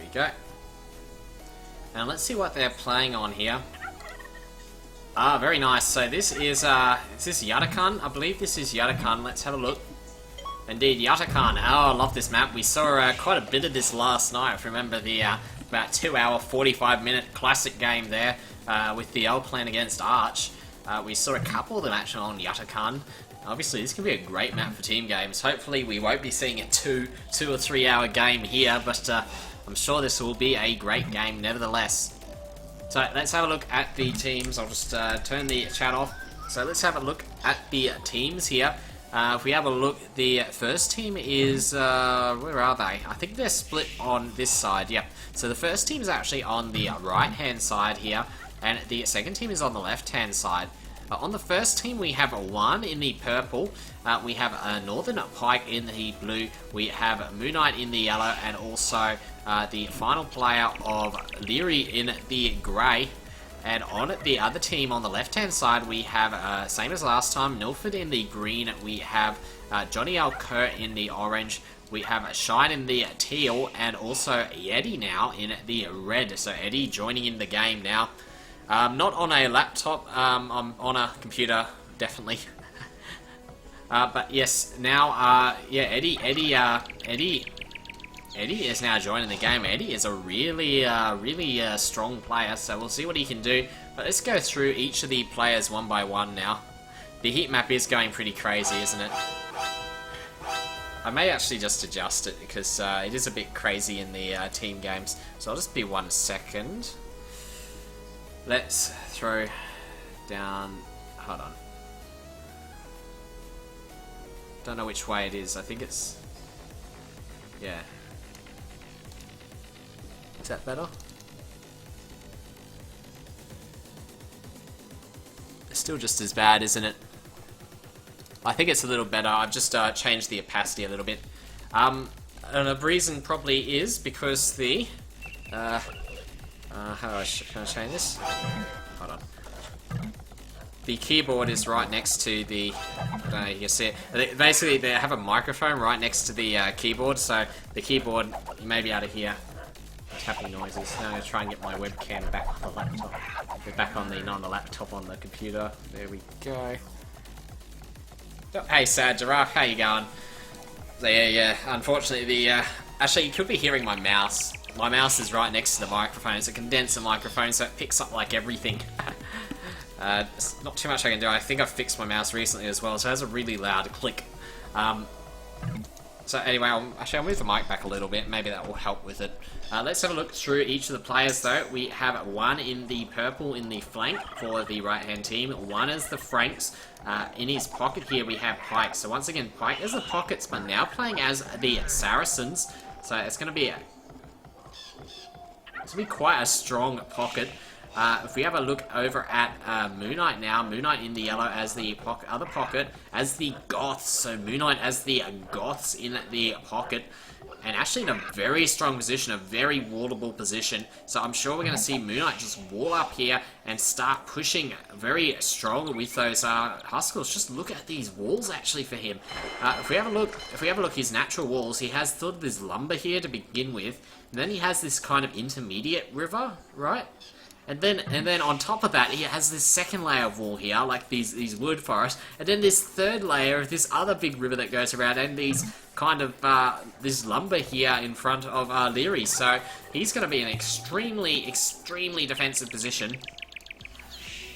we go. And let's see what they're playing on here. Ah, very nice. So this is this Yucatán? I believe this is Yucatán. Let's have a look. Indeed, Yucatán. Oh, I love this map. We saw quite a bit of this last night. If you remember the about 2 hour, 45-minute classic game there with the L playing against Arch. We saw a couple of them actually on Yucatán. Obviously, this can be a great map for team games. Hopefully, we won't be seeing a 2 or 3 hour game here, but I'm sure this will be a great game nevertheless. So let's have a look at the teams. I'll just turn the chat off. So let's have a look at the teams here. If we have a look, the first team is, where are they? I think they're split on this side, yep. So the first team is actually on the right-hand side here, and the second team is on the left-hand side. On the first team, we have one in the purple, we have a Northern Pike in the blue, we have Moon Knight in the yellow, and also the final player of Leary in the grey. And on the other team, on the left-hand side, we have, same as last time, Milford in the green, we have Johnny L. Kerr in the orange, we have Shine in the teal, and also Eddie now in the red. So Eddie joining in the game now. Not on a laptop, I'm on a computer, definitely. But yes, now, yeah, Eddie is now joining the game. Eddie is a really strong player, so we'll see what he can do. But let's go through each of the players one by one now. The heat map is going pretty crazy, isn't it? I may actually just adjust it because it is a bit crazy in the team games. So I'll just be 1 second. Let's throw down... Hold on. Don't know which way it is. I think it's... Yeah. Is that better? It's still just as bad, isn't it? I think it's a little better. I've just changed the opacity a little bit. And the reason probably is because the... can I change this? Hold on. The keyboard is right next to the... I don't know if you can see it. Basically, they have a microphone right next to the keyboard, so the keyboard, you may be able to hear tapping noises. Now I'm going to try and get my webcam back on the laptop. We're back on the, not on the laptop, on the computer. There we go. Oh, hey, Sad Giraffe, how you going? So, yeah, unfortunately, the... actually, you could be hearing my mouse. My mouse is right next to the microphone. It's a condenser microphone, so it picks up, like, everything. It's not too much I can do. I think I've fixed my mouse recently as well, so it has a really loud click. So anyway, I'll move the mic back a little bit. Maybe that will help with it. Let's have a look through each of the players, though. We have one in the purple in the flank for the right-hand team. One is the Franks. In his pocket here, we have Pike. So once again, Pike is the pockets, but now playing as the Saracens. So it's going to be quite a strong pocket. If we have a look over at Moon Knight now, Moon Knight in the yellow as the other pocket, as the Goths, so Moon Knight as the Goths in the pocket, and actually in a very strong position, a very wallable position, so I'm sure we're going to see Moon Knight just wall up here and start pushing very strong with those Huskers. Just look at these walls actually for him. If we have a look, his natural walls, he has sort of this lumber here to begin with, and then he has this kind of intermediate river, right? And then on top of that, he has this second layer of wall here, like these wood forests, and then this third layer of this other big river that goes around, and these kind of this lumber here in front of Leary. So he's going to be in an extremely defensive position.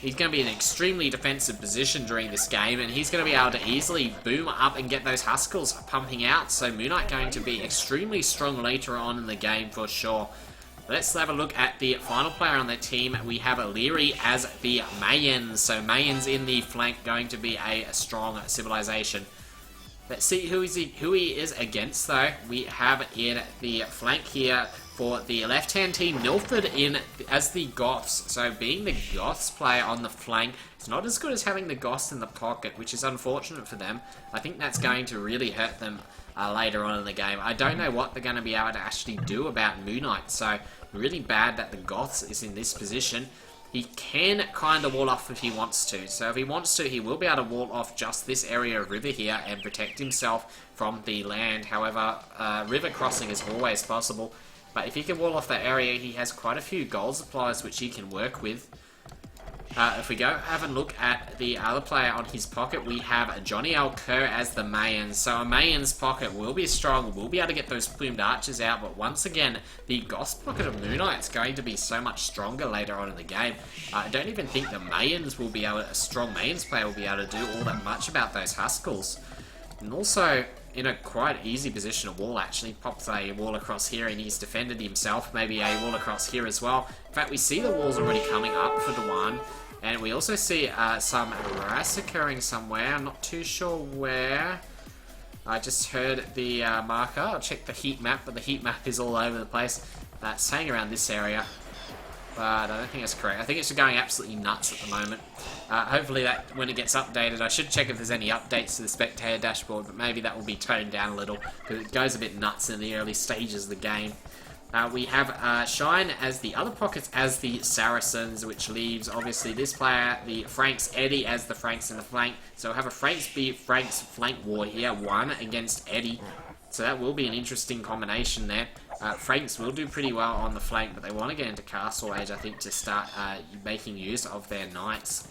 He's going to be in an extremely defensive position during this game, and he's going to be able to easily boom up and get those Huskers pumping out. So Moon Knight going to be extremely strong later on in the game for sure. Let's have a look at the final player on the team. We have Leary as the Mayans. So Mayans in the flank, going to be a strong civilization. Let's see who he is against, though. We have in the flank here for the left-hand team, Milford in as the Goths. So being the Goths player on the flank, it's not as good as having the Goths in the pocket, which is unfortunate for them. I think that's going to really hurt them later on in the game. I don't know what they're going to be able to actually do about Moon Knight, so really bad that the Goths is in this position. He can kind of wall off if he wants to. So if he wants to, he will be able to wall off just this area of river here and protect himself from the land. However, river crossing is always possible. But if he can wall off that area, he has quite a few gold supplies which he can work with. If we go have a look at the other player on his pocket, we have Johnny L. Kerr as the Mayans. So a Mayan's pocket will be strong, will be able to get those plumed archers out, but once again, the Goth's pocket of Moon Knight's going to be so much stronger later on in the game. I don't even think the Mayans will be able to, a strong Mayans player will be able to do all that much about those Huskarls. And also, in a quite easy position, a wall actually pops a wall across here and he's defended himself, maybe a wall across here as well. In fact, we see the walls already coming up for Dewan. And we also see some harass occurring somewhere. I'm not too sure where. I just heard the marker. I'll check the heat map, but the heat map is all over the place. That's saying around this area. But I don't think that's correct. I think it's going absolutely nuts at the moment. Hopefully that, when it gets updated, I should check if there's any updates to the spectator dashboard, but maybe that will be toned down a little, because it goes a bit nuts in the early stages of the game. We have Shine as the other pockets as the Saracens, which leaves, obviously, this player, the Franks, Eddie as the Franks in the flank. So we'll have a Franks v Franks flank war here, one against Eddie. So that will be an interesting combination there. Franks will do pretty well on the flank, but they want to get into Castle Age, I think, to start making use of their knights.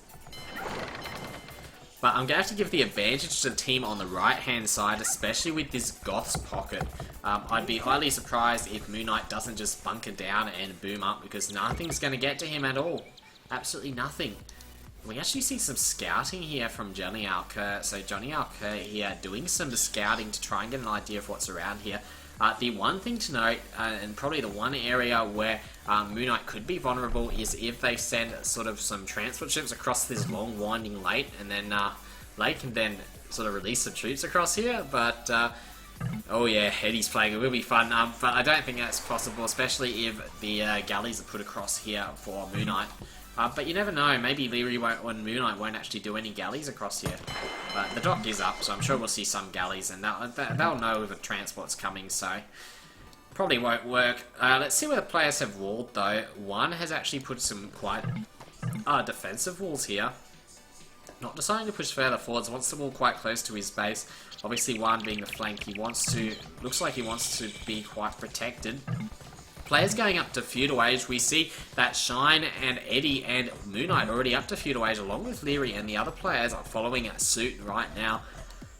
But I'm going to have to give the advantage to the team on the right-hand side, especially with this Goth's pocket. I'd be highly surprised if Moon Knight doesn't just bunker down and boom up, because nothing's going to get to him at all. Absolutely nothing. We actually see some scouting here from Johnny L. Kerr. So Johnny L. Kerr here doing some scouting to try and get an idea of what's around here. The one thing to note, and probably the one area where Moon Knight could be vulnerable, is if they send sort of some transport ships across this long winding lake, and then lake can then sort of release some troops across here. But oh yeah, Eddie's playing, it will be fun. But I don't think that's possible, especially if the galleys are put across here for Moon Knight. But you never know, maybe Leary won't, or Moon Knight won't actually do any galleys across here. But the dock is up, so I'm sure we'll see some galleys, and they'll know if a transport's coming, so probably won't work. Let's see where the players have walled, though. One has actually put some quite defensive walls here. Not deciding to push further forwards, wants the wall quite close to his base. Obviously, one being the flank, he wants to, looks like he wants to be quite protected. Players going up to Feudal Age, we see that Shine and Eddie and Moon Knight already up to Feudal Age, along with Leary, and the other players are following suit right now.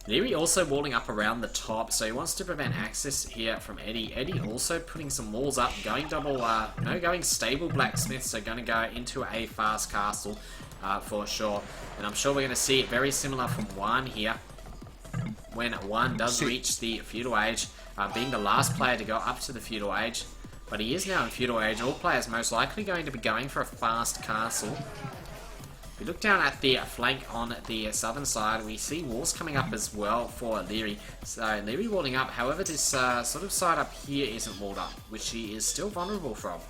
Leary also walling up around the top, so he wants to prevent access here from Eddie. Eddie also putting some walls up, going going stable blacksmith, so going to go into a fast castle for sure. And I'm sure we're going to see it very similar from Juan here, when Juan does reach the Feudal Age, being the last player to go up to the Feudal Age. But he is now in Feudal Age. All players most likely going to be going for a fast castle. If we look down at the flank on the southern side, we see walls coming up as well for Leary. So Leary walling up, however this sort of side up here isn't walled up, which he is still vulnerable from.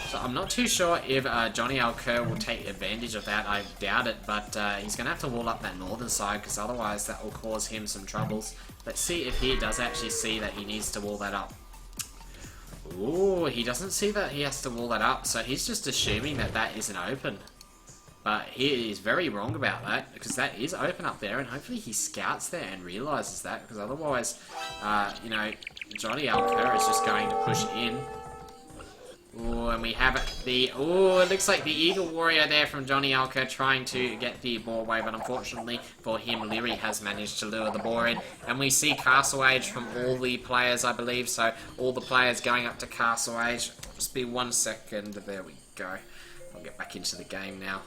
So I'm not too sure if Johnny L. Kerr will take advantage of that. I doubt it, but he's going to have to wall up that northern side, because otherwise that will cause him some troubles. Let's see if he does actually see that he needs to wall that up. Ooh, he doesn't see that he has to wall that up, so he's just assuming that that isn't open. But he is very wrong about that, because that is open up there, and hopefully he scouts there and realises that, because otherwise, you know, Johnny L. Kerr is just going to push in. Ooh, and we have the... Ooh, it looks like the Eagle Warrior there from Johnny L. Kerr trying to get the boar away, but unfortunately for him, Leary has managed to lure the boar in. And we see Castle Age from all the players, I believe, so all the players going up to Castle Age. Just be 1 second, there we go. I'll get back into the game now.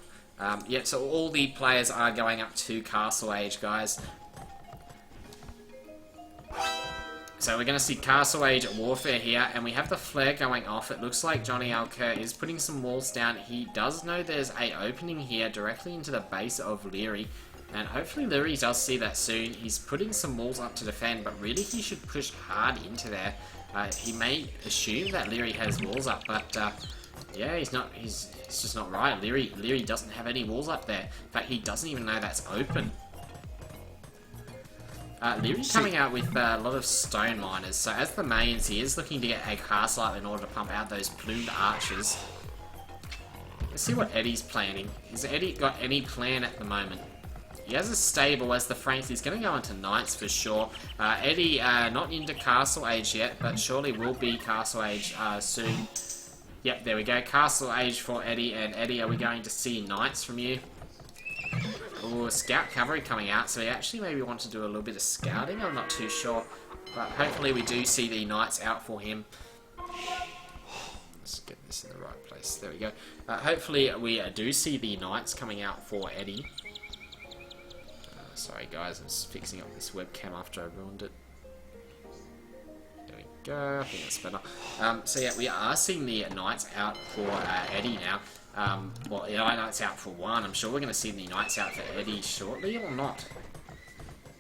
Yeah, so all the players are going up to Castle Age, guys. So we're going to see Castle Age Warfare here, and we have the flare going off. It looks like Johnny L. Kerr is putting some walls down. He does know there's a opening here directly into the base of Leary, and hopefully Leary does see that soon. He's putting some walls up to defend, but really he should push hard into there. He may assume that Leary has walls up, but yeah, he's just not right. Leary doesn't have any walls up there. In fact, he doesn't even know that's open. Leary coming out with a lot of stone miners, so as the mains he is looking to get a castle up in order to pump out those plumed archers. Let's see what Eddie's planning. Has Eddie got any plan at the moment? he has a stable as the Franks. He's going to go into Knights for sure. Eddie, not into Castle Age yet, but surely will be Castle Age soon. Yep, there we go. Castle Age for Eddie. And Eddie, are we going to see Knights from you? Ooh, Scout Cavalry coming out. So he actually maybe wants to do a little bit of scouting. I'm not too sure. But hopefully we do see the Knights out for him. Let's get this in the right place. There we go. Hopefully we do see the Knights coming out for Eddie. Sorry guys, I'm just fixing up this webcam after I ruined it. There we go. I think that's better. So yeah, we are seeing the Knights out for Eddie now. Well, the Knights out for one. I'm sure we're going to see the Knights out for Eddie shortly, or not?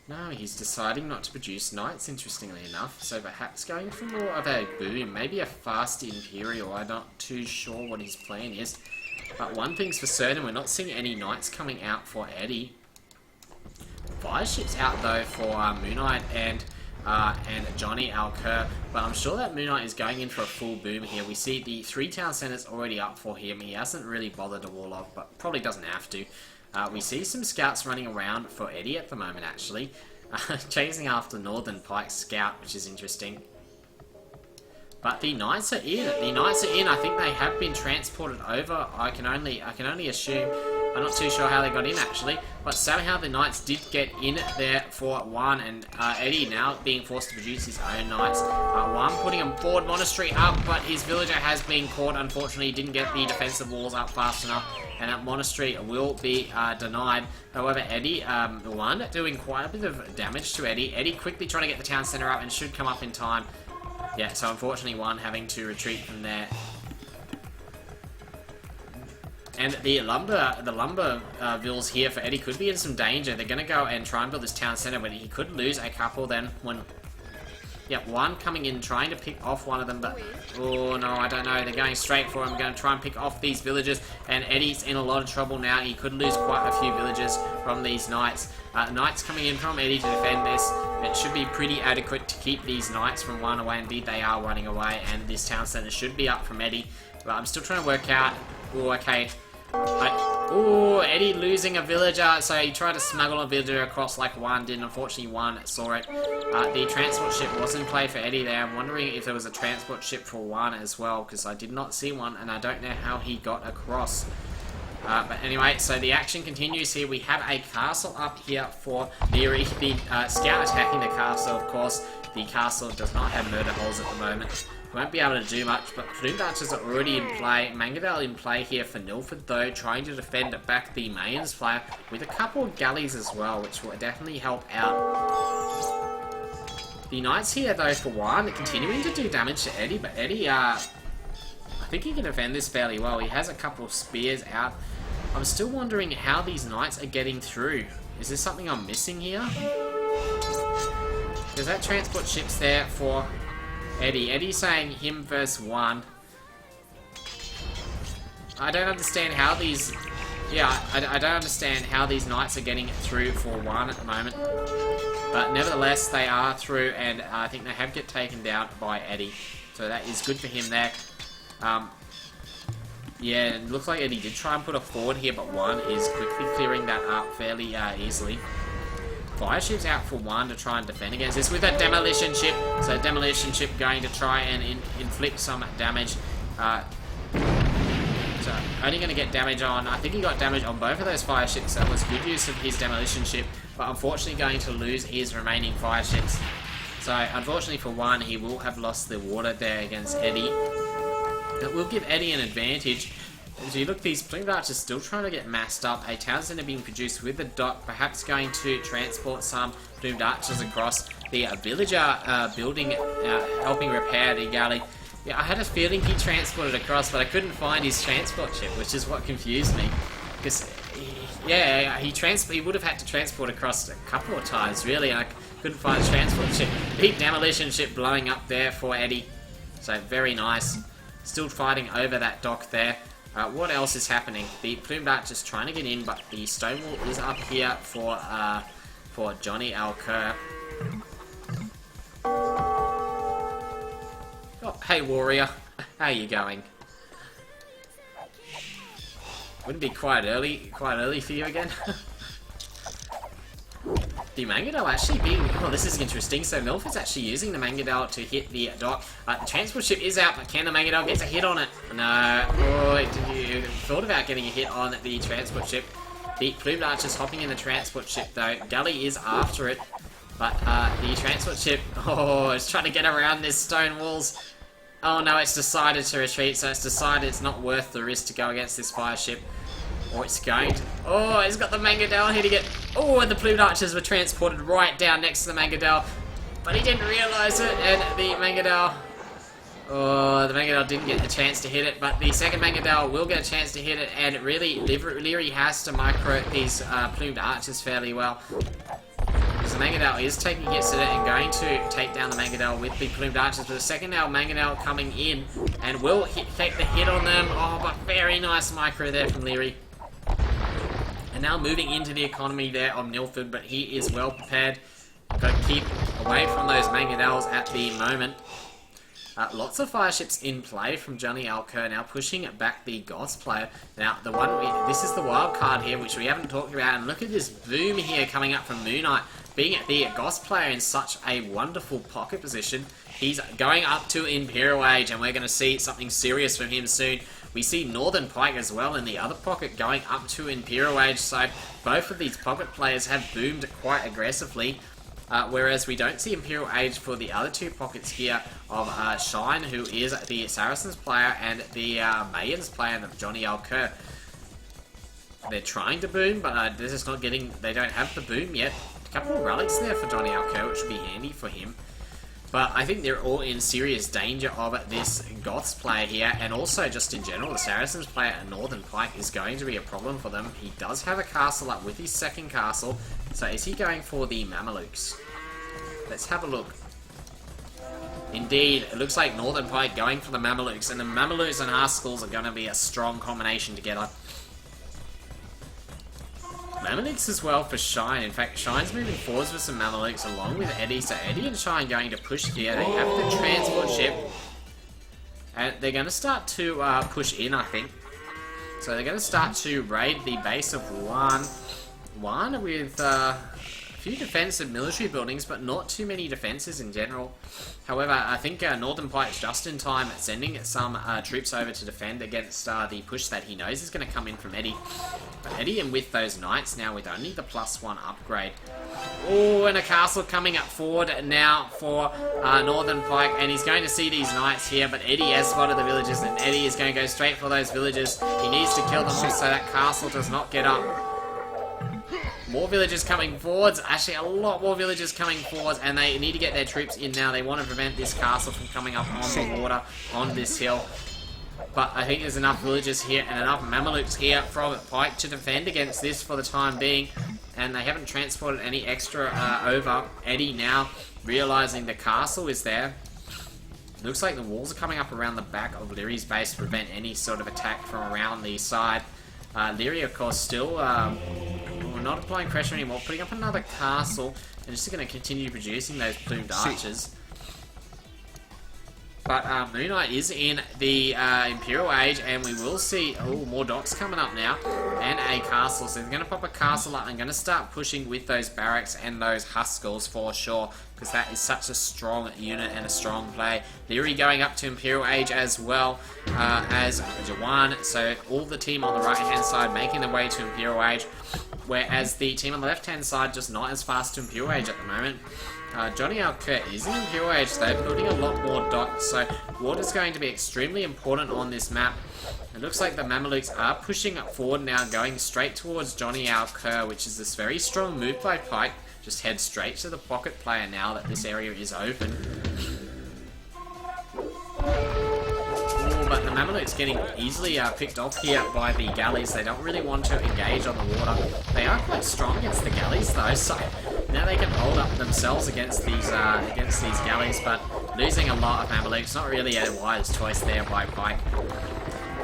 No, he's deciding not to produce Knights, interestingly enough. So perhaps going for more of a boom, maybe a fast Imperial. I'm not too sure what his plan is. But one thing's for certain, we're not seeing any Knights coming out for Eddie. Fire ships out though for Moon Knight and Johnny Alker, but I'm sure that Moon Knight is going in for a full boom here. We see the 3 town centers already up for him. He hasn't really bothered to wall off, but probably doesn't have to. We see some scouts running around for Eddie at the moment, actually. Chasing after Northern Pike's scout, which is interesting. But the Knights are in. The Knights are in. I think they have been transported over. I can only assume. I'm not too sure how they got in, actually. But somehow the Knights did get in there for one. And Eddie now being forced to produce his own Knights. One putting a board monastery up, but his villager has been caught. Unfortunately, he didn't get the defensive walls up fast enough. And that monastery will be denied. However, Eddie, one, doing quite a bit of damage to Eddie. Eddie quickly trying to get the town centre up and should come up in time. Yeah, so unfortunately one having to retreat from there. And the lumber vills here for Eddie could be in some danger. They're going to go and try and build this town centre, but he could lose a couple then when... Yep, one coming in, trying to pick off one of them, but... Oh, no, I don't know. They're going straight for him, going to try and pick off these villagers, and Eddie's in a lot of trouble now. He could lose quite a few villagers from these Knights. Knights coming in from Eddie to defend this. It should be pretty adequate to keep these Knights from running away. Indeed, they are running away, and this town centre should be up from Eddie. But I'm still trying to work out... Oh, okay. Oh, Eddie losing a villager, so he tried to smuggle a villager across like one did. Unfortunately, one saw it. The transport ship was in play for Eddie there. I'm wondering if there was a transport ship for one as well, because I did not see one, and I don't know how he got across. But anyway, so the action continues here. We have a castle up here for Leary. The scout attacking the castle, of course. The castle does not have murder holes at the moment. Won't be able to do much, but Plumed Archers are already in play. Mangavale in play here for Nilford, though, trying to defend back the Mayans player with a couple of galleys as well, which will definitely help out. The Knights here, though, for one, continuing to do damage to Eddie, but Eddie, I think he can defend this fairly well. He has a couple of spears out. I'm still wondering how these Knights are getting through. Is there something I'm missing here? There's that transport ship's there for... Eddie. Eddie's saying him versus one. I don't understand how these... Yeah, I don't understand how these Knights are getting through for one at the moment. But nevertheless, they are through, and I think they have get taken down by Eddie. So that is good for him there. Yeah, it looks like Eddie did try and put a forward here, but one is quickly clearing that up fairly easily. Fire ship's out for one to try and defend against this with a demolition ship. So demolition ship going to try and inflict some damage. So only going to get damage on, I think he got damage on both of those fire ships. So that was good use of his demolition ship, but unfortunately going to lose his remaining fire ships. So unfortunately for one, he will have lost the water there against Eddie. It will give Eddie an advantage. As you look, these Plumed Archers still trying to get massed up. A town centre being produced with the dock, perhaps going to transport some Plumed Archers across. The villager building, helping repair the galley. Yeah, I had a feeling he transported across, but I couldn't find his transport ship, which is what confused me. Because, yeah, he would have had to transport across a couple of times, really, and I couldn't find the transport ship. Big demolition ship blowing up there for Eddie. So, very nice. Still fighting over that dock there. What else is happening? The Plumed Archers trying to get in, but the Stonewall is up here for Johnny Alker. Oh, hey warrior, how you going? Wouldn't it be quite early for you again? the Mangadel actually being... Oh, this is interesting. So Milford's actually using the Mangadel to hit the dock. The transport ship is out, but can the Mangadel get a hit on it? No. Oh, you thought about getting a hit on the transport ship. The Plumed Archer's hopping in the transport ship, though. Gully is after it. But the transport ship... Oh, it's trying to get around this stone walls. Oh, no, it's decided to retreat. So it's decided it's not worth the risk to go against this fire ship. Or it's going to... Oh, he's got the Mangadel hitting it. Oh, and the Plumed Archers were transported right down next to the Mangadel. But he didn't realise it, and the Mangadel... Oh, the Mangadel didn't get a chance to hit it, but the second Mangadel will get a chance to hit it, and really, Leary has to micro these Plumed Archers fairly well. Because the Mangadel is taking hits at it and going to take down the Mangadel with the Plumed Archers, but the second now Mangadel coming in and will take the hit on them. Oh, but very nice micro there from Leary. And now moving into the economy there on Milford, but he is well prepared. Got to keep away from those Mangadels at the moment. Lots of fire ships in play from Johnny Alker, now pushing back the Goths player. Now, this is the wild card here, which we haven't talked about, and look at this boom here coming up from Moon Knight. Being the Goths player in such a wonderful pocket position, he's going up to Imperial Age, and we're going to see something serious from him soon. We see Northern Pike as well in the other pocket going up to Imperial Age, so both of these pocket players have boomed quite aggressively. Whereas we don't see Imperial Age for the other two pockets here of Shine, who is the Saracens player, and the Mayans player, the Johnny Alker. They're trying to boom, but this is not getting... They don't have the boom yet. A couple of relics there for Johnny Alker, which would be handy for him. But I think they're all in serious danger of this Goths player here, and also just in general, the Saracens player at Northern Pike is going to be a problem for them. He does have a castle up with his second castle, so is he going for the Mamelukes? Let's have a look. Indeed, it looks like Northern Pike going for the Mamelukes, and the Mamelukes and Haskell's are going to be a strong combination together. Mamelukes as well for Shine. In fact, Shine's moving forwards with some Mamelukes along with Eddie. So Eddie and Shine going to push here. They have the transport ship. And they're going to start to push in, I think. So they're going to start to raid the base of one with a few defensive military buildings, but not too many defenses in general. However, I think Northern Pike's just in time at sending some troops over to defend against the push that he knows is going to come in from Eddie. But Eddie, and with those knights now with only the +1 upgrade. Oh, and a castle coming up forward now for Northern Pike, and he's going to see these knights here, but Eddie has spotted the villagers, and Eddie is going to go straight for those villagers. He needs to kill them all so that castle does not get up. More villagers coming forwards, actually a lot more villagers coming forwards, and they need to get their troops in now. They want to prevent this castle from coming up on the water, on this hill. But I think there's enough villagers here and enough Mamelukes here from Pike to defend against this for the time being. And they haven't transported any extra over. Eddie now realising the castle is there. Looks like the walls are coming up around the back of Leary's base to prevent any sort of attack from around the side. Leary, of course, still not applying pressure anymore, putting up another castle, and just going to continue producing those plumed archers. But Moon Knight is in the Imperial Age, and we will see more docks coming up now, and a castle. So they're going to pop a castle up and going to start pushing with those barracks and those Huskarls for sure, because that is such a strong unit and a strong play. Leary going up to Imperial Age as well as Jawan. So all the team on the right-hand side making their way to Imperial Age, whereas the team on the left-hand side just not as fast to Imperial Age at the moment. Johnny Alker is in Imperial Age, though, building a lot more docks, so water's going to be extremely important on this map. It looks like the Mamelukes are pushing up forward now, going straight towards Johnny Alker, which is this very strong move by Pike. Just head straight to the pocket player now that this area is open. But the Mamelukes getting easily picked off here by the galleys. They don't really want to engage on the water. They are quite strong against the galleys though, so now they can hold up themselves against these galleys, but losing a lot of Mamelukes, not really a wise choice there by Pike.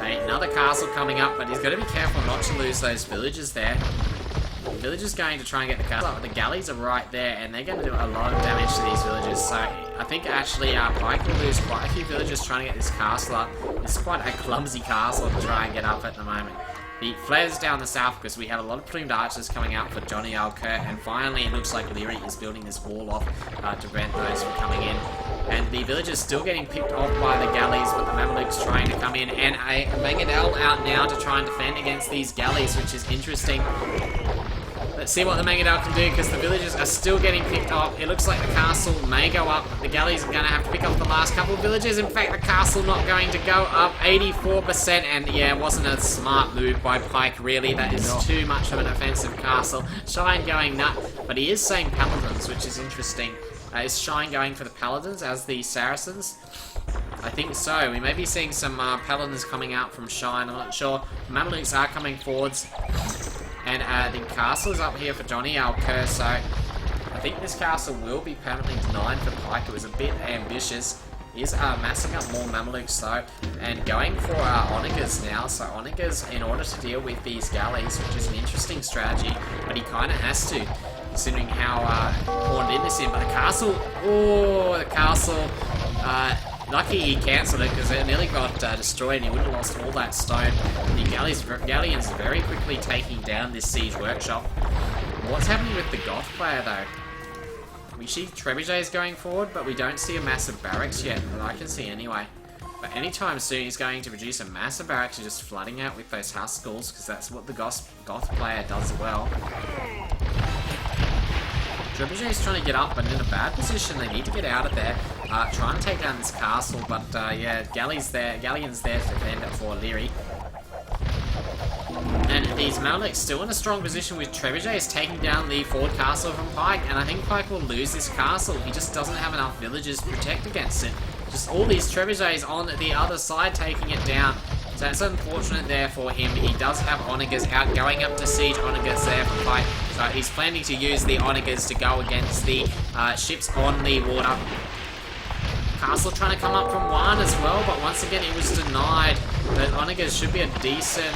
Another castle coming up, but he's got to be careful not to lose those villagers there. The villagers going to try and get the castle up, but the galleys are right there, and they're going to do a lot of damage to these villagers. So I think actually Pike will lose quite a few villagers trying to get this castle up. It's quite a clumsy castle to try and get up at the moment. the flares down the south because we have a lot of plumed archers coming out for Johnny Alker, and finally it looks like Leary is building this wall off to prevent those from coming in. And the villagers still getting picked off by the galleys, but the Mamelukes trying to come in, and a Mangadel out now to try and defend against these galleys, which is interesting. Let's see what the Mangadel can do, because the villagers are still getting picked off. It looks like the castle may go up. The galleys are going to have to pick off the last couple of villagers. In fact, the castle not going to go up 84%. And yeah, it wasn't a smart move by Pike, really. That is too much of an offensive castle. Shine going nut. But he is saying Paladins, which is interesting. Is Shine going for the Paladins as the Saracens? I think so. We may be seeing some Paladins coming out from Shine. I'm not sure. Mamelukes are coming forwards. And the castle is up here for Johnny Alker, so I think this castle will be permanently denied for Pike. It was a bit ambitious. He is massing up more Mamelukes though, and going for Onagers now. So Onagers, in order to deal with these galleys, which is an interesting strategy, but he kind of has to, considering how horned in this in. But the castle, oh, the castle, lucky he cancelled it because it nearly got destroyed and he would have lost all that stone. The Galleons very quickly taking down this siege workshop. What's happening with the Goth player though? We see trebuchets going forward, but we don't see a massive barracks yet, that I can see anyway. But anytime soon he's going to produce a massive barracks and just flooding out with those house schools, because that's what the Goth player does well. Trebuchet is trying to get up, but in a bad position. They need to get out of there. Trying to take down this castle, but yeah, Galleons there to defend it for Leary. And these Mamelukes still in a strong position with Trebuchets taking down the forward castle from Pike, and I think Pike will lose this castle. He just doesn't have enough villagers to protect against it. Just all these Trebuchets on the other side taking it down. So it's unfortunate there for him. He does have Onagers out, going up to siege Onagers there for Pike. So he's planning to use the Onagers to go against the ships on the water. Castle trying to come up from one as well, but once again it was denied. The Onagers should be a decent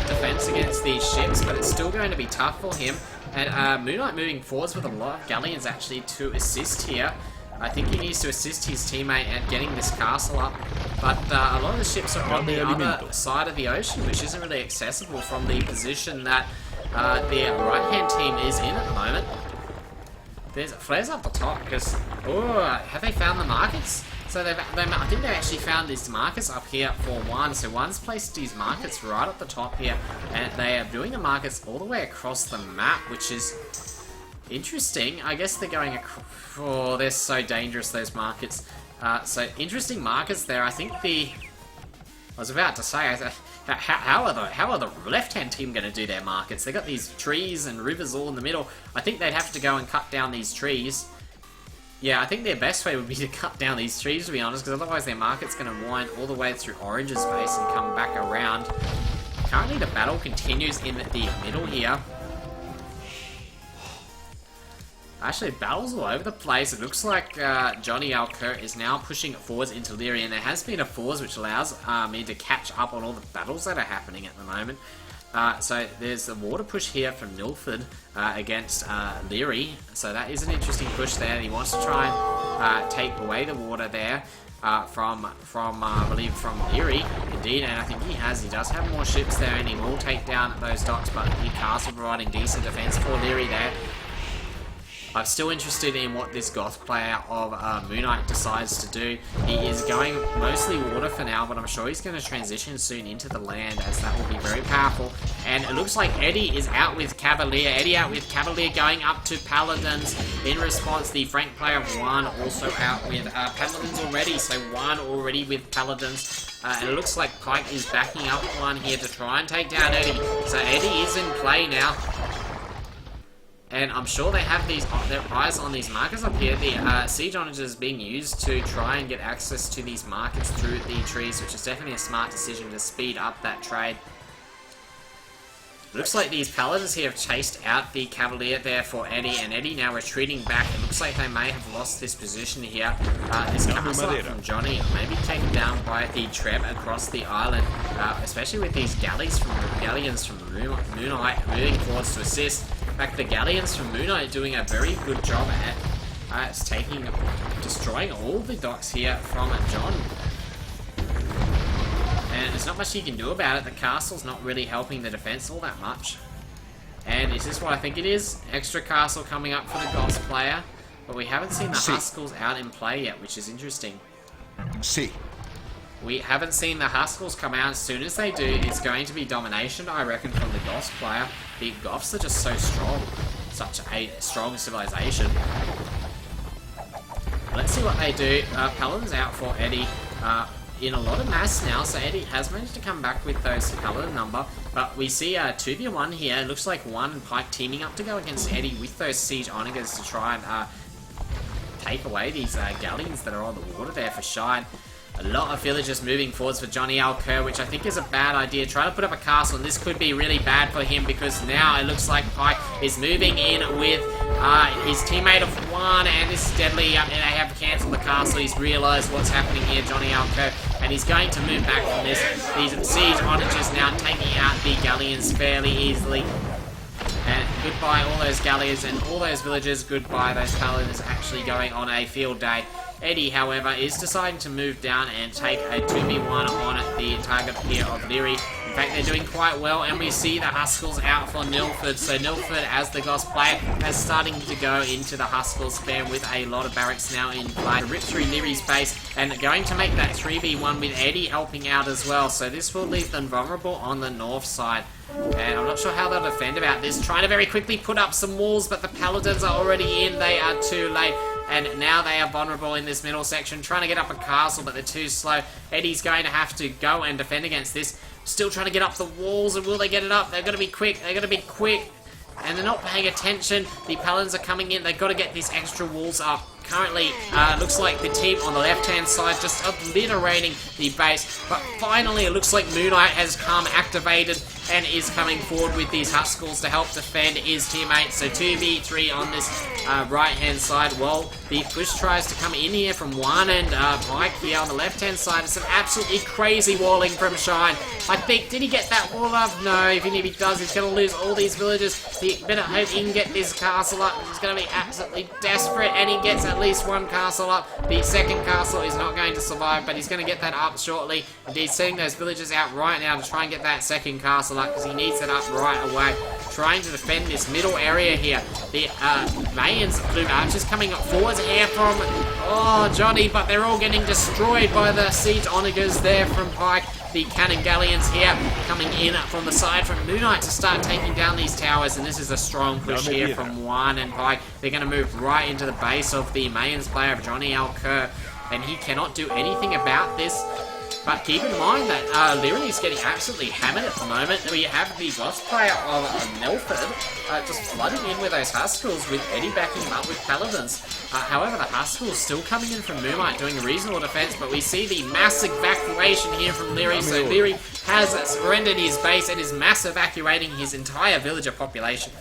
defense against these ships, but it's still going to be tough for him. And Moon Knight moving forwards with a lot of galleons actually to assist here. I think he needs to assist his teammate at getting this castle up, but a lot of the ships are on the other side of the ocean, which isn't really accessible from the position that the right-hand team is in at the moment. There's flares up the top because, oh, have they found the markets? So I think they actually found these markets up here for one. So one's placed these markets right at the top here, and they are doing the markets all the way across the map, which is interesting. I guess they're going across. Oh, they're so dangerous, those markets. So interesting markets there. I think I was about to say, how are the left-hand team going to do their markets? They got these trees and rivers all in the middle. I think they'd have to go and cut down these trees. Yeah, I think their best way would be to cut down these trees, to be honest, because otherwise their market's going to wind all the way through Orange's base and come back around. Currently the battle continues in the middle here. Actually, battles all over the place. It looks like Johnny Alker is now pushing it forwards into Leary, and there has been a pause which allows me to catch up on all the battles that are happening at the moment. So there's a water push here from Milford against Leary, so that is an interesting push there. He wants to try and take away the water there from I believe from Leary, indeed, and I think he does have more ships there, and he will take down those docks, but the castle providing decent defense for Leary there. I'm still interested in what this Goth player of Moon Knight decides to do. He is going mostly water for now, but I'm sure he's going to transition soon into the land, as that will be very powerful. And it looks like Eddie is out with Cavalier. Eddie out with Cavalier going up to Paladins. In response, the Frank player of One also out with Paladins already, so One already with Paladins. And it looks like Pike is backing up One here to try and take down Eddie. So Eddie is in play now. And I'm sure they have their eyes on these markets up here. The siege onagers is being used to try and get access to these markets through the trees, which is definitely a smart decision to speed up that trade. Looks like these paladins here have chased out the Cavalier there for Eddie, and Eddie now retreating back. It looks like they may have lost this position here. This castle up from Johnny may be taken down by the Treb across the island, especially with these galleons from Moon Knight moving forwards to assist. In fact, the galleons from Moon Knight doing a very good job at destroying all the docks here from John. And it's not much you can do about it. The castle's not really helping the defense all that much. And is this what I think it is? Extra castle coming up for the Goths player. But we haven't seen the Huskarls out in play yet, which is interesting. We haven't seen the Huskarls come out. As soon as they do, it's going to be domination, I reckon, from the Goths player. The Goths are just so strong. Such a strong civilization. Let's see what they do. Paladin's out for Eddie in a lot of mass now, so Eddie has managed to come back with those Paladin number. But we see a 2v1 here. It looks like One and Pike teaming up to go against Eddie with those Siege Onagers to try and take away these galleons that are on the water there for Shine. A lot of villagers moving forwards for Johnny Alker, which I think is a bad idea. Trying to put up a castle, and this could be really bad for him because now it looks like Pike is moving in with his teammate of One, and this is deadly. They have cancelled the castle. He's realised what's happening here, Johnny Alker, and he's going to move back from this. These siege onagers now taking out the galleons fairly easily. And goodbye all those galleons and all those villagers. Goodbye those paladins actually going on a field day. Eddie, however, is deciding to move down and take a 2v1 on the target here of Leary. In fact, they're doing quite well, and we see the Huskarls out for Nilford. So Nilford, as the Goths player, is starting to go into the Huskarls spam with a lot of barracks now in play. Rip through Leary's base, and going to make that 3v1 with Eddie helping out as well. So this will leave them vulnerable on the north side. And I'm not sure how they'll defend about this. Trying to very quickly put up some walls, but the Paladins are already in. They are too late. And now they are vulnerable in this middle section. Trying to get up a castle, but they're too slow. Eddie's going to have to go and defend against this. Still trying to get up the walls, and will they get it up? They're going to be quick. They're going to be quick. And they're not paying attention. The Paladins are coming in. They've got to get these extra walls up. Currently, looks like the team on the left-hand side just obliterating the base. But finally, it looks like Moon Knight has come activated and is coming forward with these Huskarls to help defend his teammates. So 2v3 on this right-hand side. Well, the push tries to come in here from One and Pike here on the left-hand side. Some absolutely crazy walling from Shine. I think, did he get that wall up? No, even if he does, he's going to lose all these villagers. He better hope he can get this castle up. He's going to be absolutely desperate, and he gets at least one castle up. The second castle is not going to survive, but he's going to get that up shortly. And he's sending those villagers out right now to try and get that second castle up, because he needs it up right away. Trying to defend this middle area here. The Mayans, Blue Archers coming forwards here from Johnny, but they're all getting destroyed by the Siege Onagers there from Pike. The Cannon Galleons here coming in from the side from Moon Knight to start taking down these towers, and this is a strong push here from One and Pike. They're going to move right into the base of the Mayans player of Johnny Alker, and he cannot do anything about this. But keep in mind that Leary is getting absolutely hammered at the moment. We have the Goths player of Milford just flooding in with those Huskarls, with Eddie backing him up with Paladins. However, the Huskarls still coming in from Moonlight, doing a reasonable defense, but we see the mass evacuation here from Leary. So Leary has surrendered his base and is mass evacuating his entire villager population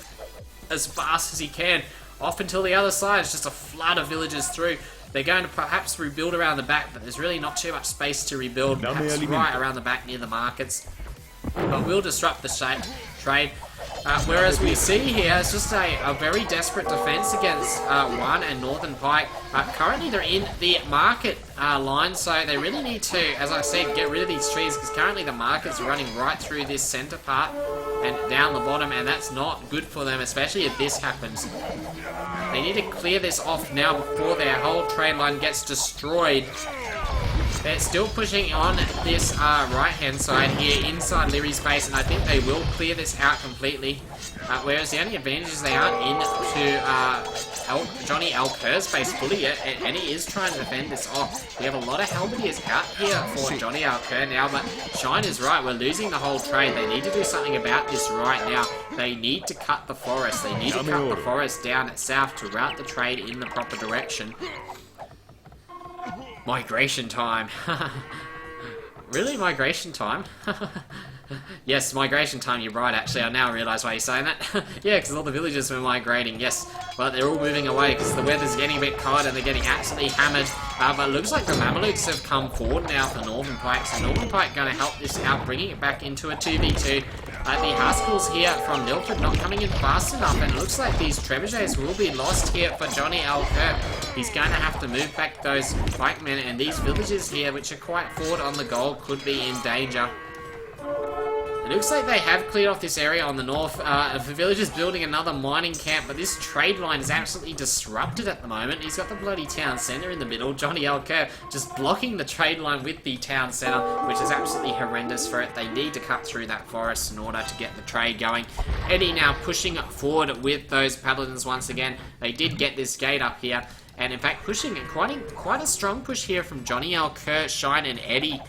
as fast as he can. Off until the other side, it's just a flood of villagers through. They're going to perhaps rebuild around the back, but there's really not too much space to rebuild, perhaps right around the back near the markets. But we'll disrupt the trade. Whereas we see here, it's just a very desperate defense against One and Northern Pike. Currently they're in the market line, so they really need to, as I said, get rid of these trees, because currently the market's running right through this center part and down the bottom, and that's not good for them, especially if this happens. They need to clear this off now before their whole trade line gets destroyed. They're still pushing on this right-hand side here inside Leary's base, and I think they will clear this out completely. Whereas the only advantage is they aren't into Johnny Alker's base fully yet, and he is trying to defend this off. We have a lot of halberdiers out here for Johnny Alker now, but Shine is right. We're losing the whole trade. They need to do something about this right now. They need to cut the forest. They need to cut the forest down at south to route the trade in the proper direction. Migration time. Really? Migration time? Yes, migration time, you're right, actually. I now realise why you're saying that. Yeah, because all the villagers were migrating, yes. But they're all moving away because the weather's getting a bit cold and they're getting absolutely hammered. But it looks like the Mamelukes have come forward now for Northern Pike. So Northern Pike going to help this out, bringing it back into a 2v2. The Huskarls here from Milford not coming in fast enough, and it looks like these trebuchets will be lost here for Johnny Alker. He's going to have to move back those pikemen, and these villages here, which are quite forward on the goal, could be in danger. looks like they have cleared off this area on the north. The villagers building another mining camp, but this trade line is absolutely disrupted at the moment. He's got the bloody town centre in the middle. Johnny L. Kerr just blocking the trade line with the town centre, which is absolutely horrendous for it. They need to cut through that forest in order to get the trade going. Eddie now pushing forward with those paladins once again. They did get this gate up here. And in fact, pushing quite a strong push here from Johnny L. Kerr, Shine, and Eddie.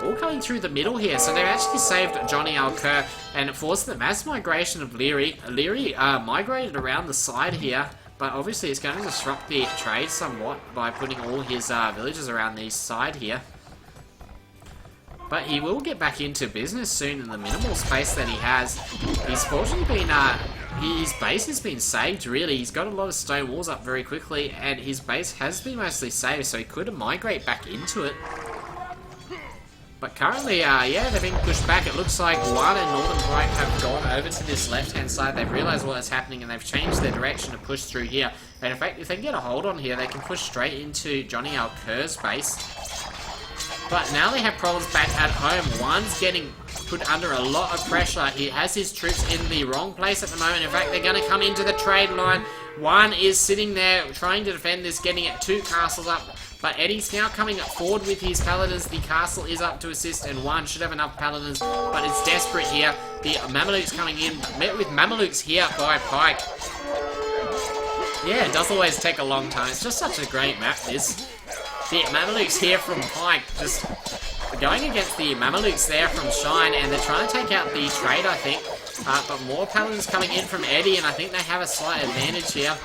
All coming through the middle here, so they've actually saved Johnny L. Kerr and forced the mass migration of Leary. Leary migrated around the side here, but obviously it's going to disrupt the trade somewhat by putting all his villagers around the side here. But he will get back into business soon in the minimal space that he has. He's fortunately been, his base has been saved really. He's got a lot of stone walls up very quickly, and his base has been mostly saved, so he could migrate back into it. But currently, yeah, they're being pushed back. It looks like One and Northern Pike have gone over to this left-hand side. They've realised what is happening, and they've changed their direction to push through here. And in fact, if they can get a hold on here, they can push straight into Johnny L. Kerr's base. But now they have problems back at home. One's getting put under a lot of pressure. He has his troops in the wrong place at the moment. In fact, they're going to come into the trade line. One is sitting there trying to defend this, getting it 2 castles up. But Eddie's now coming forward with his paladins. The castle is up to assist, and One should have enough paladins, but it's desperate here. The Mamelukes coming in, met with Mamelukes here by Pike. Yeah, it does always take a long time. It's just such a great map, this. The Mamelukes here from Pike, just going against the Mamelukes there from Shine, and they're trying to take out the trade, I think. But more paladins coming in from Eddie, and I think they have a slight advantage here.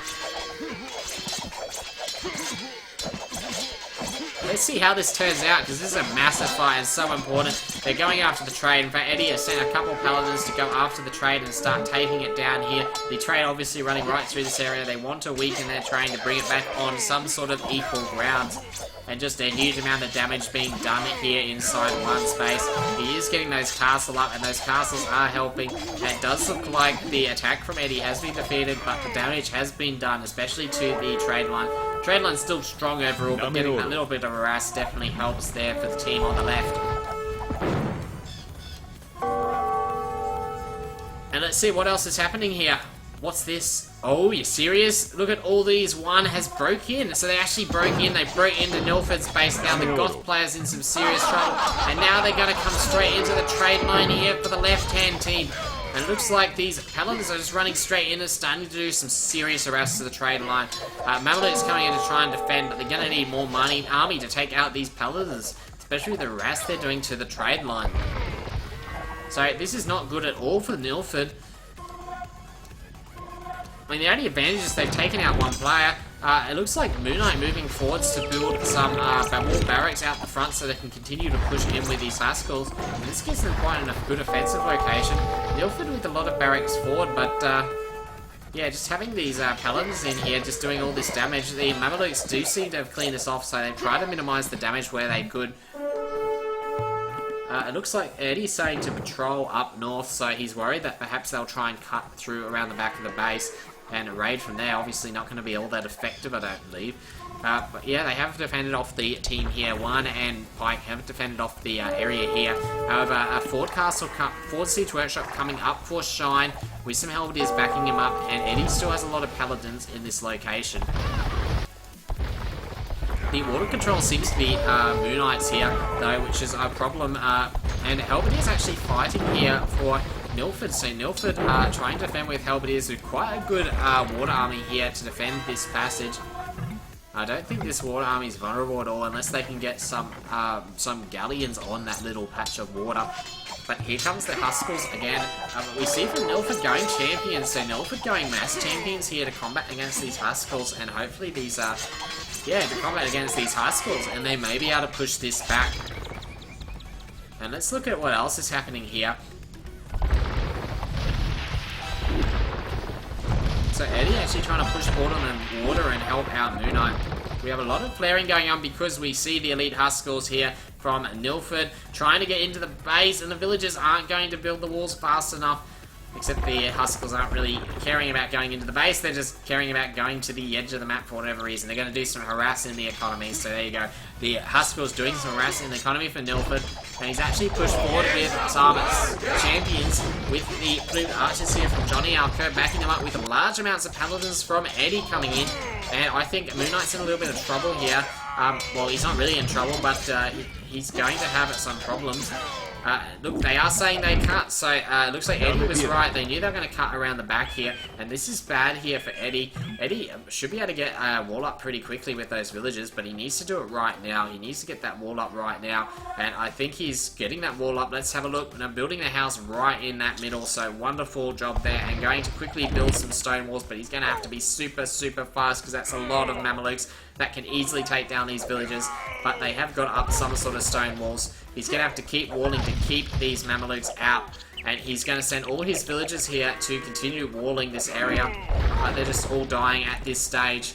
Let's see how this turns out, because this is a massive fight and so important. They're going after the trade. In fact, Eddie has sent a couple of paladins to go after the trade and start taking it down here. The trade obviously running right through this area. They want to weaken their train to bring it back on some sort of equal ground. And just a huge amount of damage being done here inside one space. He is getting those castles up, and those castles are helping. And it does look like the attack from Eddie has been defeated, but the damage has been done, especially to the trade line. Trade line's still strong overall, but getting a little bit of a harass definitely helps there for the team on the left. And let's see what else is happening here. What's this? Oh, you serious? Look at all these. One has broke in. So they actually broke in. They broke into Nilford's base. Now the Goth player's in some serious trouble. And now they're going to come straight into the trade line here for the left-hand team. And it looks like these paladins are just running straight in and starting to do some serious harass to the trade line. Mameluk's coming in to try and defend, but they're going to need more money, army to take out these paladins. Especially the harass they're doing to the trade line. So this is not good at all for Nilford. I mean, the only advantage is they've taken out one player. It looks like Moon Knight moving forwards to build some more barracks out the front so they can continue to push in with these Haskell's. And this gives them quite a good offensive location. Nilford with a lot of barracks forward, but yeah, just having these paladins in here just doing all this damage. The Mamelukes do seem to have cleaned this off, so they try to minimise the damage where they could. It looks like Eddie's starting to patrol up north, so he's worried that perhaps they'll try and cut through around the back of the base and a raid from there. Obviously not going to be all that effective, I don't believe. But yeah, they have defended off the team here. One and Pike have defended off the area here. However, a Ford Siege Workshop coming up for Shine with some Halberdiers backing him up, and Eddie still has a lot of paladins in this location. The water control seems to be Moon Knights here, though, which is a problem. And Halberdiers actually fighting here for Nilford. So Nilford trying to defend with Halberdiers with quite a good water army here to defend this passage. I don't think this water army is vulnerable at all unless they can get some galleons on that little patch of water. But here comes the Haskell's again. We see from Nilford going champions, so Nilford going mass champions here to combat against these Haskell's, and hopefully these to combat against these Haskell's, and they may be able to push this back. And let's look at what else is happening here. So Eddie actually trying to push forward on the water and help out Moon Knight. We have a lot of flaring going on because we see the elite Haskell's here from Nilford trying to get into the base, and the villagers aren't going to build the walls fast enough. Except the Huskers aren't really caring about going into the base, they're just caring about going to the edge of the map for whatever reason. They're going to do some harassing in the economy, so there you go. The Huskers doing some harassing in the economy for Nilford, and he's actually pushed forward with some champions with the Blue Archers here from Johnny Alco, backing them up with large amounts of Paladins from Eddie coming in, and I think Moon Knight's in a little bit of trouble here. Well, he's not really in trouble, but he's going to have some problems. Look, they are saying they cut, so it looks like Eddie was right. They knew they were going to cut around the back here, and this is bad here for Eddie. Eddie should be able to get a wall up pretty quickly with those villagers, but he needs to do it right now. He needs to get that wall up right now, and I think he's getting that wall up. Let's have a look. Now, building the house right in that middle, so wonderful job there, and going to quickly build some stone walls, but he's going to have to be super, super fast, because that's a lot of Mamelukes that can easily take down these villagers, but they have got up some sort of stone walls. He's going to have to keep walling to keep these Mamelukes out, and he's going to send all his villagers here to continue walling this area, but they're just all dying at this stage.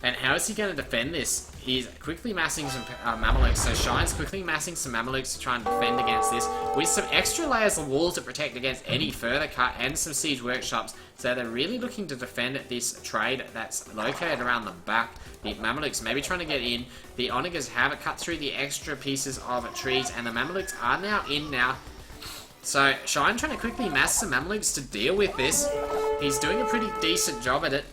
And how is he going to defend this? He's quickly massing some Mamelukes, so Shine's quickly massing some Mamelukes to try and defend against this, with some extra layers of walls to protect against any further cut, and some siege workshops, so they're really looking to defend this trade that's located around the back. The Mamelukes maybe trying to get in, the Onagers have cut through the extra pieces of trees, and the Mamelukes are now in now. So Shine trying to quickly mass some Mamelukes to deal with this. He's doing a pretty decent job at it.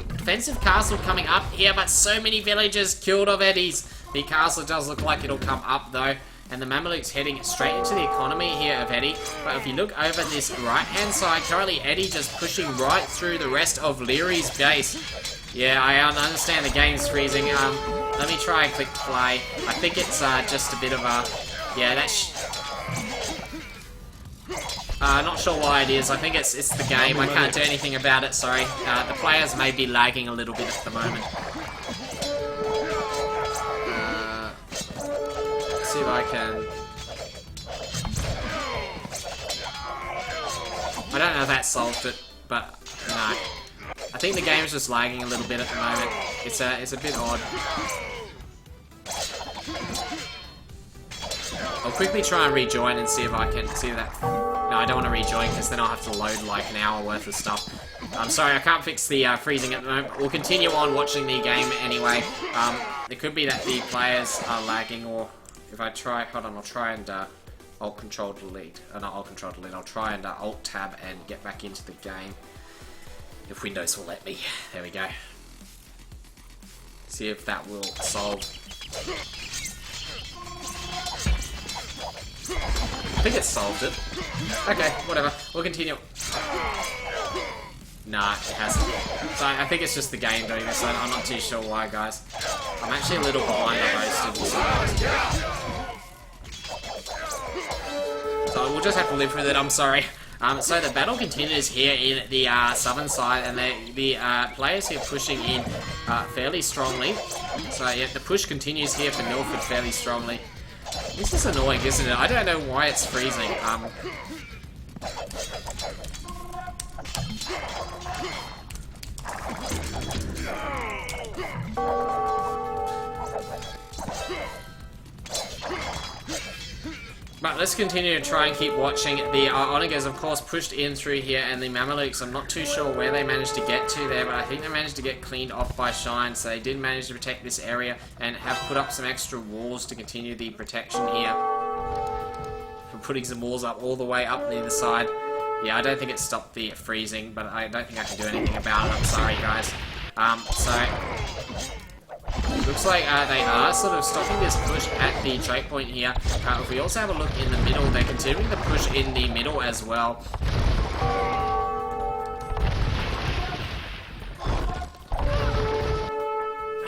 Defensive castle coming up here, but so many villagers killed of Eddie's. The castle does look like it'll come up though, and the Mamelukes heading straight into the economy here of Eddie. But if you look over this right hand side, currently Eddie just pushing right through the rest of Leary's base. Yeah, I understand the game's freezing. Let me try and click play. I think it's just a bit of a... Yeah, that's... not sure why it is. I think it's the game. I can't do anything about it, sorry. The players may be lagging a little bit at the moment. Let's see if I can... I don't know if that solved it, but no. I think the game's just lagging a little bit at the moment. It's a bit odd. I'll quickly try and rejoin and see if I can see that. No, I don't want to rejoin because then I'll have to load like an hour worth of stuff. I'm sorry, I can't fix the freezing at the moment. We'll continue on watching the game anyway. It could be that the players are lagging, or if I try, hold on, I'll try and Alt-Control Delete. Not Alt-Control Delete, I'll try and Alt-Tab and get back into the game. If Windows will let me. There we go. See if that will solve. I think it solved it. Okay, whatever. We'll continue. Nah, it hasn't. So I think it's just the game doing this. I'm not too sure why, guys. I'm actually a little behind on hosted. So we'll just have to live with it. I'm sorry. So the battle continues here in the southern side, and the players here pushing in fairly strongly. So yeah, the push continues here for Milford fairly strongly. This is annoying, isn't it? I don't know why it's freezing. But let's continue to try and keep watching. The Onagers, of course, pushed in through here, and the Mamelukes, I'm not too sure where they managed to get to there, but I think they managed to get cleaned off by Shine, so they did manage to protect this area and have put up some extra walls to continue the protection here. We're putting some walls up all the way up the other side. Yeah, I don't think it stopped the freezing, but I don't think I can do anything about it. I'm sorry, guys. Looks like they are sort of stopping this push at the choke point here. If we also have a look in the middle, they're continuing the push in the middle as well.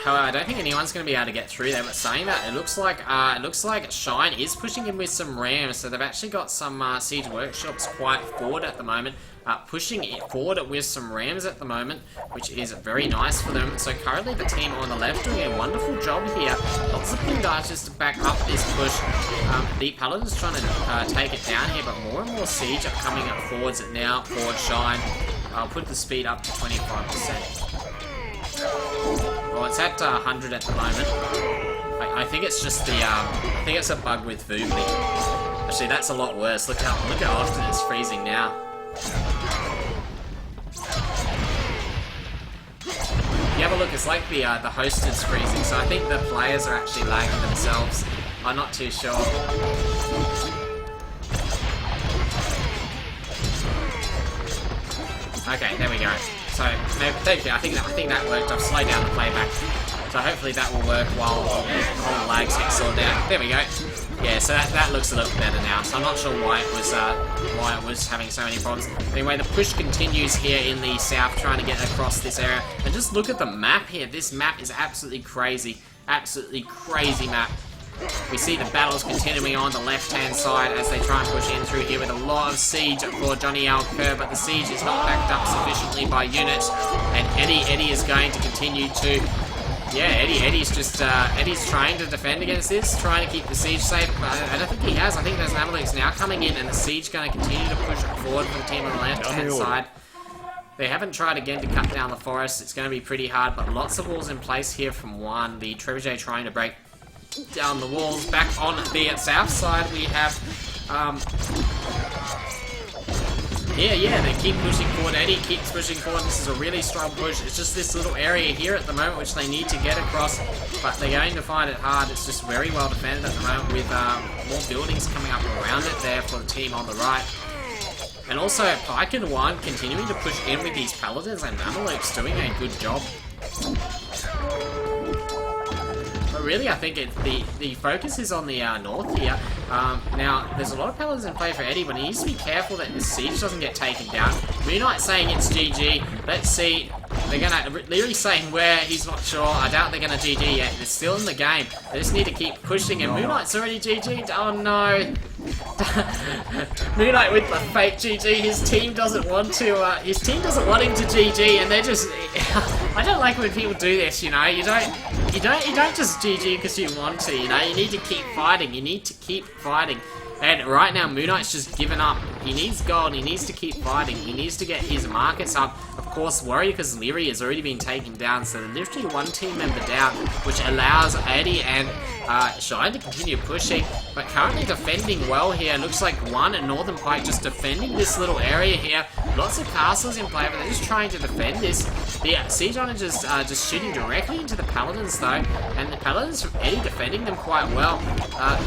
However, I don't think anyone's going to be able to get through there, but saying that, it looks like Shine is pushing in with some rams, so they've actually got some siege workshops quite forward at the moment, pushing it forward with some rams at the moment, which is very nice for them. So currently the team on the left doing a wonderful job here. Lots of pinged archers to back up this push. The Paladin's trying to take it down here, but more and more siege are coming up forwards now for Shine. I'll put the speed up to 25%. Well, it's at 100 at the moment. I think it's just the, I think it's a bug with Voobly. Actually, that's a lot worse. Look how often it's freezing now. If you have a look, it's like the host is freezing, so I think the players are actually lagging themselves. I'm not too sure. Okay, there we go. So, I think that worked. I've slowed down the playback. So hopefully that will work while all the lags get sorted out. There we go. Yeah, so that looks a little better now. So I'm not sure why it was having so many problems. Anyway, the push continues here in the south, trying to get across this area. And just look at the map here. This map is absolutely crazy. Absolutely crazy map. We see the battles continuing on the left-hand side as they try and push in through here with a lot of siege for Johnny Alker, but the siege is not backed up sufficiently by units. And Eddie is going to continue to... Yeah, Eddie's just, Eddie's trying to defend against this, trying to keep the siege safe, but I don't think he has. I think there's Mamelukes now coming in, and the siege going to continue to push forward for the team on the left-hand side. They haven't tried again to cut down the forest. It's going to be pretty hard, but lots of walls in place here from one. The Trebuchet trying to break down the walls. Back on the south side, we have, yeah, they keep pushing forward. Eddie keeps pushing forward. This is a really strong push. It's just this little area here at the moment which they need to get across, but they're going to find it hard. It's just very well defended at the moment with more buildings coming up around it there for the team on the right. And also, Pike and One continuing to push in with these Paladins, and Mamelukes doing a good job. But really, I think the focus is on the north here. Now, there's a lot of Paladins in play for Eddie, but he needs to be careful that the siege doesn't get taken down. Moon Knight saying it's GG. Let's see. They're gonna... Leary's saying where, he's not sure. I doubt they're gonna GG yet. They're still in the game. They just need to keep pushing, and Moon Knight's already GG'd. Oh no. Moon Knight with the fake GG. His team doesn't want to, his team doesn't want him to GG, and they're just... I don't like when people do this, you know. You don't just GG because you want to, you know. You need to keep fighting. You need to keep fighting. And right now, Moon Knight's just given up. He needs gold. He needs to keep fighting. He needs to get his markets up. Of course, worry because Leary has already been taken down. So there's literally one team member down, which allows Eddie and Shine to continue pushing. But currently defending well here. Looks like One and Northern Pike just defending this little area here. Lots of castles in play, but they're just trying to defend this. The Siege Onagers just shooting directly into the Paladins though. And the Paladins from Eddie defending them quite well.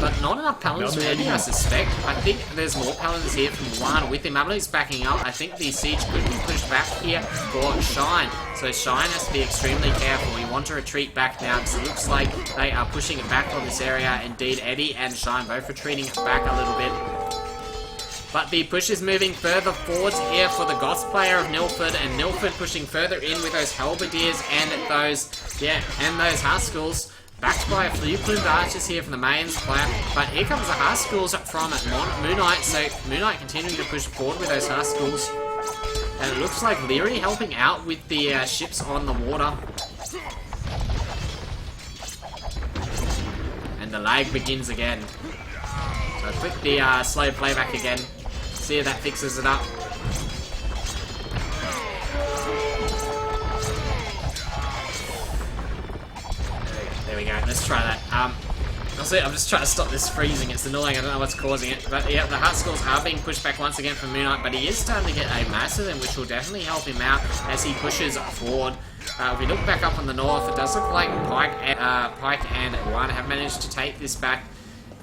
But not enough Paladins for Eddie, I suspect. I think there's more Paladins here from One with the Mamelukes backing up. I think the siege could be pushed back here for Shine. So Shine has to be extremely careful. We want to retreat back now because it looks like they are pushing it back on this area. Indeed, Eddie and Shine both retreating back a little bit. But the push is moving further forwards here for the Goths player of Nilford, and Nilford pushing further in with those Halberdiers and those Huskulls. Backed by a few plumed archers here from the mains player, but here comes the Huskulls from Moon Knight, so Moon Knight continuing to push forward with those Huskulls. And it looks like Leary helping out with the ships on the water. And the lag begins again. So click the slow playback again. See if that fixes it up. There we go, let's try that. I'm just trying to stop this freezing, it's annoying, I don't know what's causing it. But yeah, the Huskulls are being pushed back once again from Moon Knight, but he is starting to get a massive, and which will definitely help him out as he pushes forward. If we look back up on the north, it does look like Pike and One have managed to take this back.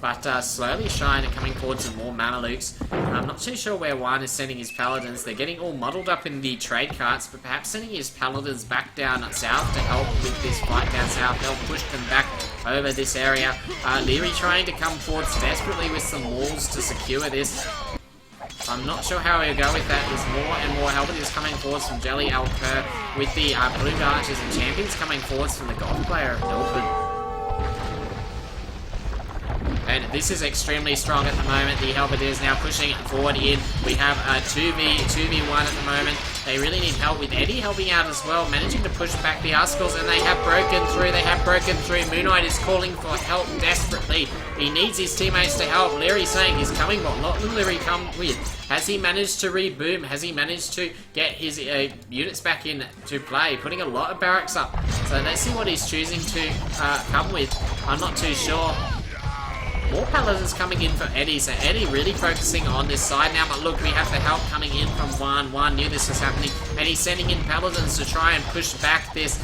But slowly Shine are coming forward some more Mamelukes. I'm not too sure where One is sending his Paladins. They're getting all muddled up in the trade carts, but perhaps sending his Paladins back down south to help with this fight down south. They'll push them back over this area. Leary trying to come forwards desperately with some walls to secure this. I'm not sure how he'll go with that. There's more and more Halberdiers coming forwards from Jelly Alker with the Blue Archers and Champions coming forwards from the Goth player of Milford. And this is extremely strong at the moment. The Halberdiers now pushing forward in. We have a 2v1 at the moment. They really need help with Eddie helping out as well, managing to push back the Huskulls, and they have broken through. Moon Knight is calling for help desperately. He needs his teammates to help. Leary saying he's coming, but what will Leary come with? Has he managed to reboom? Has he managed to get his units back in to play? Putting a lot of barracks up. So let's see what he's choosing to come with. I'm not too sure. More Paladins coming in for Eddie, so Eddie really focusing on this side now, but look, we have the help coming in from Juan knew this was happening, and he's sending in Paladins to try and push back this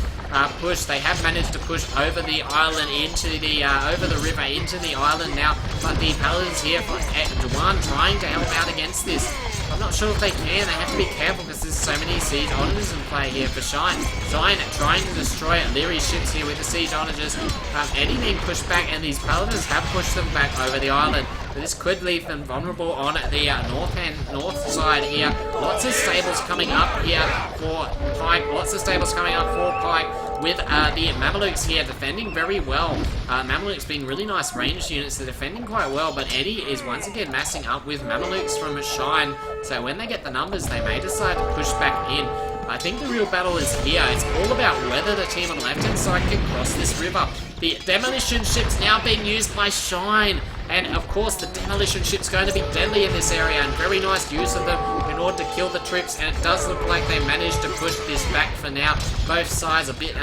push. They have managed to push over the island into the, over the river into the island now, but the Paladins here for Juan trying to help out against this. I'm not sure if they can. They have to be careful because there's so many siege onagers in play here for Shine. Shine trying to destroy Leary's ships here with the siege onagers. Eddie being pushed back, and these Paladins have pushed them back over the island. So this could leave them vulnerable on the north side here. Lots of stables coming up here for Pike. Lots of stables coming up for Pike with the Mamelukes here defending very well. Mamelukes being really nice ranged units. They're defending quite well, but Eddie is once again massing up with Mamelukes from Shine. So when they get the numbers, they may decide to push back in. I think the real battle is here. It's all about whether the team on the left-hand side can cross this river. The demolition ship's now being used by Shine. And of course, the demolition ship's going to be deadly in this area, and very nice use of them in order to kill the troops. And it does look like they managed to push this back for now. Both sides a bit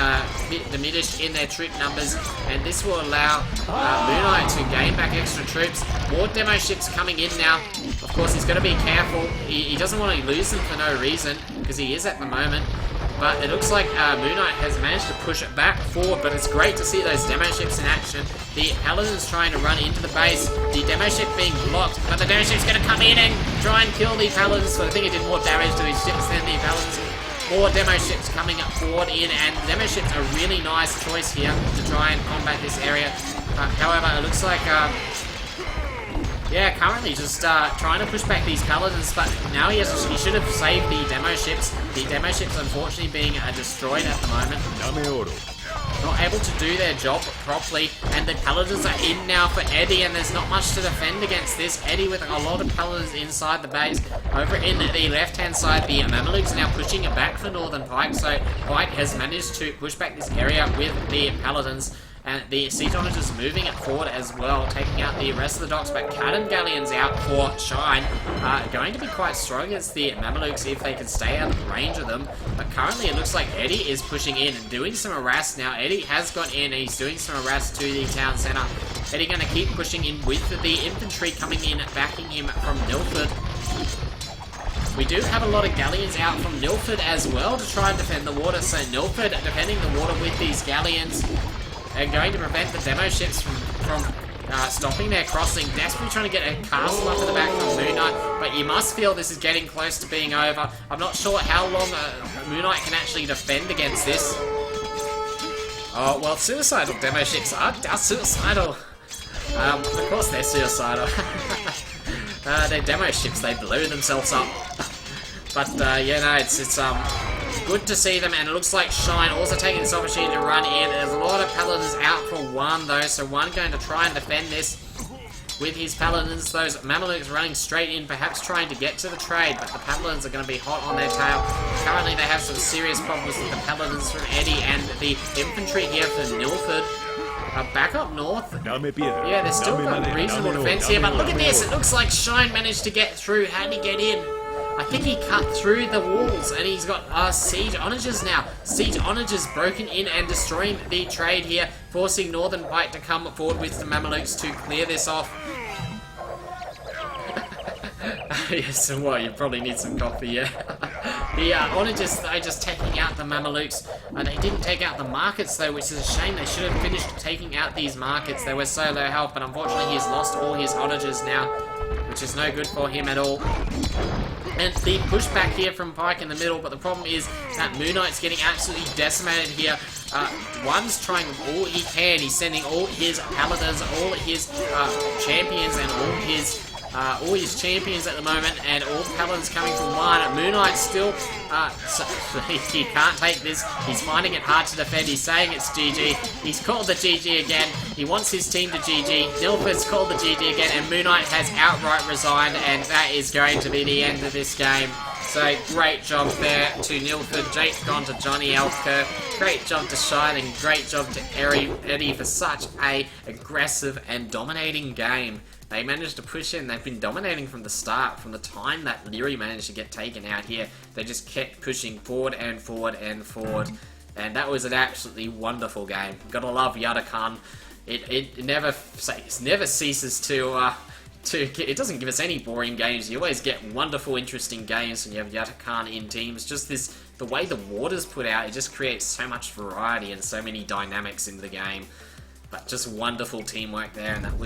diminished in their troop numbers, and this will allow Moon Knight to gain back extra troops. More demo ships coming in now. Of course, he's got to be careful. He doesn't want to lose them for no reason, because he is at the moment. But it looks like Moon Knight has managed to push it back forward, but it's great to see those demo ships in action. The Paladin's trying to run into the base, the demo ship being blocked, but the demo ship's going to come in and try and kill the Paladins, but I think it did more damage to his ships than the Paladins. More demo ships coming up forward in, and the demo ships are a really nice choice here to try and combat this area. However, it looks like... yeah, currently just trying to push back these Paladins, but now he should have saved the demo ships. The demo ships unfortunately being destroyed at the moment. Not able to do their job properly, and the Paladins are in now for Eddie, and there's not much to defend against this. Eddie with a lot of Paladins inside the base. Over in the left-hand side, the Mamelukes are now pushing it back for Northern Pike, so Pike has managed to push back this area with the Paladins. And the siege onagers moving it forward as well, taking out the rest of the docks, but cannon galleons out for Shine. Going to be quite strong against the Mamelukes if they can stay out of range of them. But currently it looks like Eddie is pushing in and doing some harass now. Eddie has got in and he's doing some harass to the town centre. Eddie going to keep pushing in with the infantry coming in, backing him from Milford. We do have a lot of galleons out from Milford as well to try and defend the water. So Milford defending the water with these galleons. And going to prevent the demo ships from stopping their crossing. Desperately trying to get a castle up to the back from Moon Knight, but you must feel this is getting close to being over. I'm not sure how long Moon Knight can actually defend against this. Oh, well, suicidal demo ships are suicidal. Of course they're suicidal. They're demo ships, they blow themselves up. But, yeah, no, it's good to see them, and it looks like Shine also taking this opportunity to run in. There's a lot of Paladins out for One, though, so One going to try and defend this with his Paladins. Those Mamelukes running straight in, perhaps trying to get to the trade, but the Paladins are going to be hot on their tail. Currently, they have some serious problems with the Paladins from Eddie and the infantry here for Milford. Back up north. Yeah, there's still got reasonable defense here, but look at this. It looks like Shine managed to get through. How did he get in? I think he cut through the walls, and he's got siege onagers now. Siege onagers broken in and destroying the trade here, forcing Northern Pike to come forward with the Mamelukes to clear this off. Yes, and what? You probably need some coffee, yeah. The onagers, though, just taking out the Mamelukes. They didn't take out the markets, though, which is a shame. They should have finished taking out these markets. They were so low health, but unfortunately he's lost all his onagers now, which is no good for him at all. And the pushback here from Pike in the middle, but the problem is that Moon Knight's getting absolutely decimated here. One's trying all he can. He's sending all his Paladins, all his champions, and all his champions at the moment, and all Paladins coming from One. Moon Knight still, he can't take this. He's finding it hard to defend. He's saying it's GG. He's called the GG again. He wants his team to GG. Nilford's called the GG again, and Moon Knight has outright resigned, and that is going to be the end of this game. So, great job there to Nilford. Jake's gone to Johnny Elfker. Great job to Shine, and great job to Eddie for such a aggressive and dominating game. They managed to push in. They've been dominating from the start, from the time that Leary managed to get taken out here. They just kept pushing forward and forward and forward. And that was an absolutely wonderful game. Gotta love Yucatán. it never ceases to it doesn't give us any boring games. You always get wonderful, interesting games when you have Yucatán in teams. Just the way the water's put out, it just creates so much variety and so many dynamics in the game. But just wonderful teamwork there, and that was